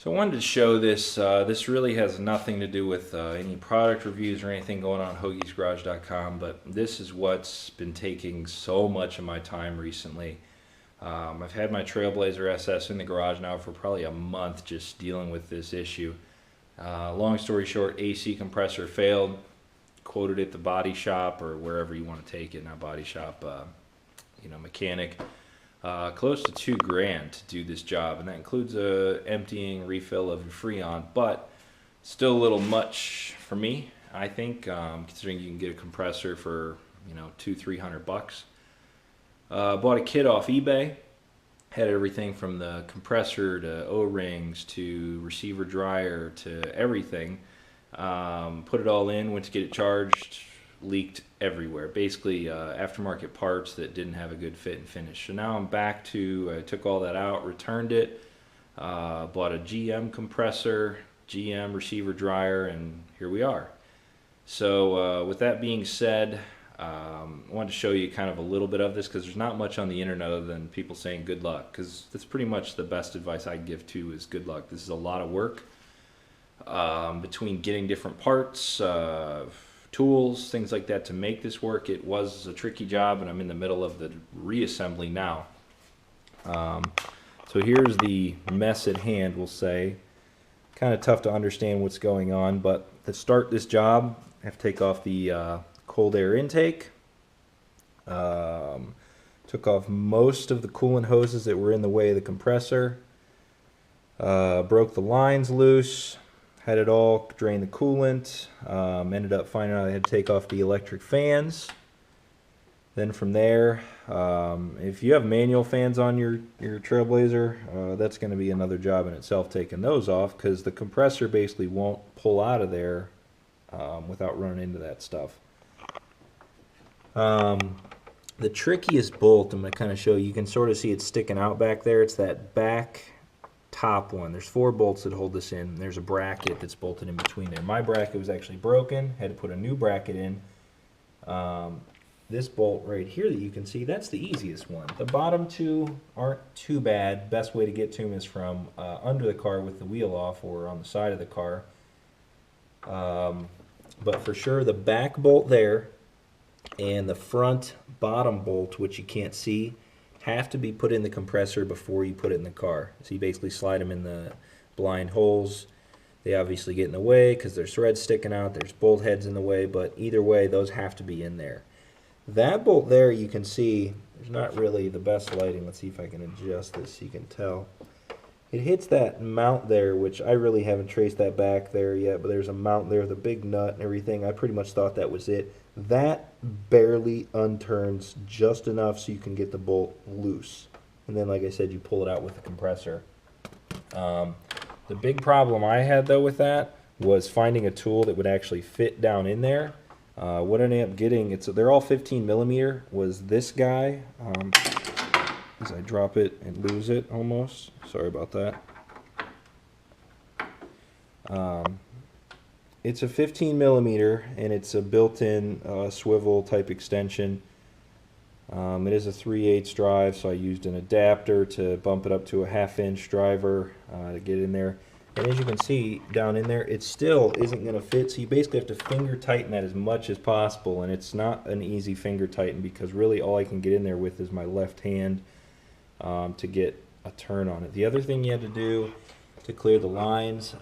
So I wanted to show this. This really has nothing to do with any product reviews or anything going on hoagiesgarage.com, but this is what's been taking so much of my time recently. I've had my Trailblazer SS in the garage now for probably a month just dealing with this issue. Long story short, AC compressor failed. Quoted at the body shop or wherever you want to take it, not body shop, mechanic. Close to $2,000 to do this job, and that includes a emptying refill of your Freon, but still a little much for me, I think, considering you can get a compressor for $200-300. Bought a kit off eBay, had everything from the compressor to O-rings to receiver dryer to everything. Put it all in, went to get it charged, leaked everywhere. Basically aftermarket parts that didn't have a good fit and finish. So now I'm back to, I took all that out, returned it, bought a GM compressor, GM receiver dryer, and here we are. So with that being said, I wanted to show you kind of a little bit of this because there's not much on the internet other than people saying good luck, because that's pretty much the best advice I give to is good luck. This is a lot of work between getting different parts, tools, things like that to make this work. It was a tricky job, and I'm in the middle of the reassembly now. So here's the mess at hand, we'll say. Kind of tough to understand what's going on, but to start this job, I have to take off the cold air intake. Took off most of the coolant hoses that were in the way of the compressor. Broke the lines loose. Had it all drain the coolant. Ended up finding out I had to take off the electric fans. Then from there, if you have manual fans on your Trailblazer, that's going to be another job in itself, taking those off, because the compressor basically won't pull out of there without running into that stuff. The trickiest bolt, I'm going to kind of show you. You can sort of see it sticking out back there. It's that back top one. There's 4 bolts that hold this in. There's a bracket that's bolted in between there. My bracket was actually broken. Had to put a new bracket in. This bolt right here that you can see, that's the easiest one. The bottom 2 aren't too bad. Best way to get to them is from under the car with the wheel off or on the side of the car. But for sure the back bolt there and the front bottom bolt, which you can't see, have to be put in the compressor before you put it in the car. So you basically slide them in the blind holes. They obviously get in the way because there's threads sticking out, there's bolt heads in the way, but either way those have to be in there. That bolt there, you can see there's not really the best lighting. Let's see if I can adjust this so you can tell. It hits that mount there, which I really haven't traced that back there yet, but there's a mount there, the big nut and everything. I pretty much thought that was it. That barely unturns just enough so you can get the bolt loose. And then, like I said, you pull it out with the compressor. The big problem I had, though, with that was finding a tool that would actually fit down in there. What I ended up getting, they're all 15 millimeter, was this guy. As I drop it and lose it almost. Sorry about that. It's a 15 millimeter and it's a built-in swivel type extension. It is a 3/8 drive, so I used an adapter to bump it up to a 1/2 inch driver to get in there. And as you can see down in there, it still isn't going to fit, so you basically have to finger tighten that as much as possible, and it's not an easy finger tighten because really all I can get in there with is my left hand to get a turn on it. The other thing you have to do to clear the lines,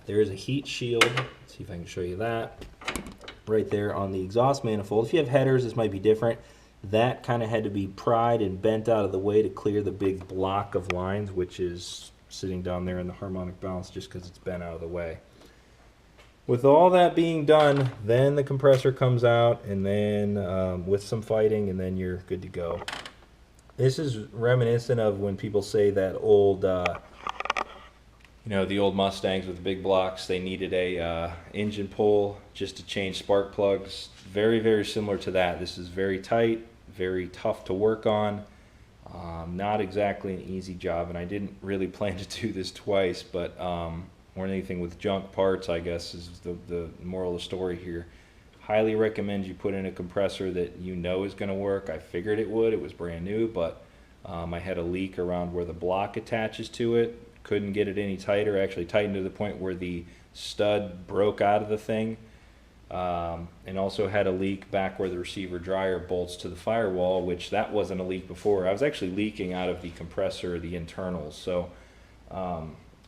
there is a heat shield. Let's see if I can show you that. Right there on the exhaust manifold. If you have headers, this might be different. That kind of had to be pried and bent out of the way to clear the big block of lines, which is sitting down there in the harmonic balance just because it's bent out of the way. With all that being done, then the compressor comes out, and then with some fighting, and then you're good to go. This is reminiscent of when people say that old, the old Mustangs with the big blocks, they needed a engine pull just to change spark plugs. Very, very similar to that. This is very tight, very tough to work on. Not exactly an easy job, and I didn't really plan to do this twice, but more than anything with junk parts, I guess, is the moral of the story here. Highly recommend you put in a compressor that you know is going to work. I figured it would. It was brand new, but I had a leak around where the block attaches to it. couldn't get it any tighter. Actually tightened to the point where the stud broke out of the thing. And also had a leak back where the receiver dryer bolts to the firewall, which that wasn't a leak before. I was actually leaking out of the compressor, the internals. So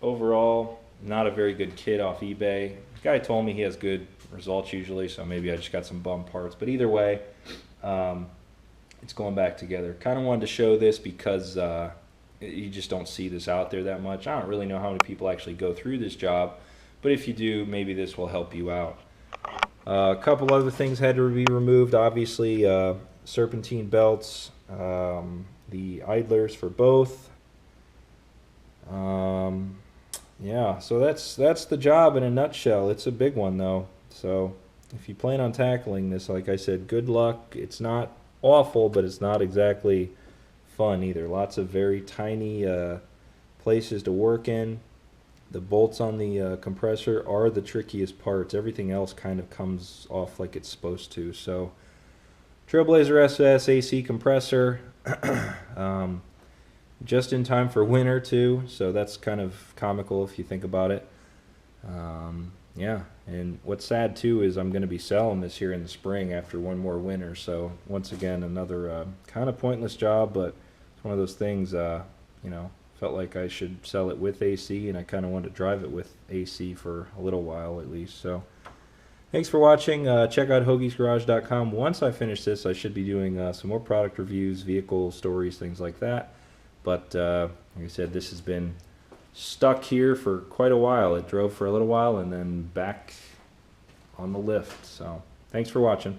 overall, not a very good kit off eBay. The guy told me he has good results usually, so maybe I just got some bum parts. But either way, it's going back together. Kind of wanted to show this because you just don't see this out there that much. I don't really know how many people actually go through this job, but if you do, maybe this will help you out. A couple other things had to be removed. Obviously, serpentine belts, the idlers for both. Yeah, so that's the job in a nutshell. It's a big one though. So if you plan on tackling this, like I said, good luck. It's not awful, but it's not exactly fun either. Lots of very tiny places to work in. The bolts on the compressor are the trickiest parts. Everything else kind of comes off like it's supposed to. So Trailblazer SS AC compressor. Just in time for winter too, so that's kind of comical if you think about it. Yeah, and what's sad too is I'm going to be selling this here in the spring after one more winter. So once again, another kind of pointless job, but it's one of those things. You know, felt like I should sell it with AC, and I kind of wanted to drive it with AC for a little while at least. So thanks for watching. Check out hoagiesgarage.com. Once I finish this, I should be doing some more product reviews, vehicle stories, things like that. But like I said, this has been stuck here for quite a while. It drove for a little while and then back on the lift. So thanks for watching.